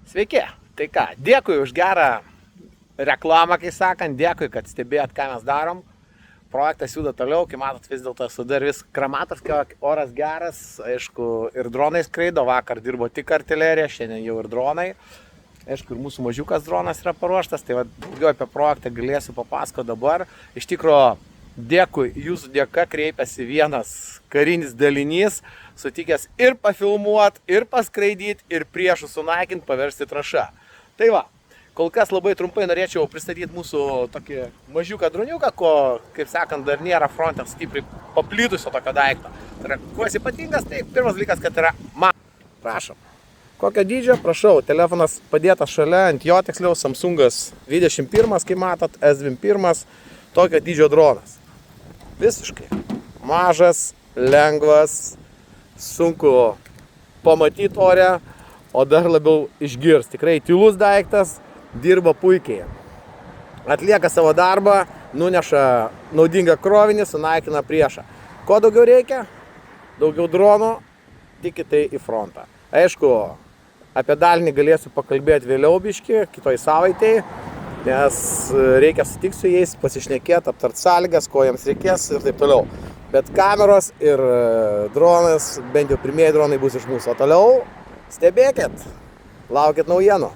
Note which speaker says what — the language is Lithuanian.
Speaker 1: Sveiki, tai ką, dėkui už gerą reklamą, kai sakant, dėkui, kad stebėjot, ką mes darom. Projektas juda toliau, kai matot, vis dėlto sudar vis Kramatorske, oras geras, aišku, ir dronai skraido, vakar dirbo tik artilerija, šiandien jau ir dronai. Aišku, ir mūsų mažiukas dronas yra paruoštas, tai daugiau apie projektą galėsiu papasakoti dabar. Iš tikrųjų, dėkui, jūsų dėka kreipėsi vienas karinis dalinys, sutikęs ir pafilmuoti, ir paskraidyti, ir priešų sunaikinti, paversti trąšą. Tai va, kol kas labai trumpai norėčiau pristatyti mūsų tokį mažiuką droniuką, ko, kaip sakant, dar nėra fronte stipriai paplitusio tokio daikto. Tai yra, kuo jis ypatingas, tai pirmas dalykas, kad yra Prašom. Kokio dydžio, prašau, telefonas padėtas šalia, ant jo tiksliau Samsungas 21, kaip matot, S21, tokio dydžio dronas. Visiškai mažas, lengvas, sunku pamatyti ore, o dar labiau išgirs. Tikrai tylus daiktas, dirba puikiai. Atlieka savo darbą, nuneša naudingą krovinį, sunaikina priešą. Ko daugiau reikia? Daugiau dronų, tikite į frontą. Aišku, apie dalinį galėsiu pakalbėti vėliau biškį, kitoj savaitėj, nes reikia sutikti su jais, pasišnekėti, aptart sąlygas, ko jiems reikės ir taip toliau. Bet kameros ir dronas, bent jau pirmieji dronai bus iš mūsų. O toliau stebėkit, laukit naujienų.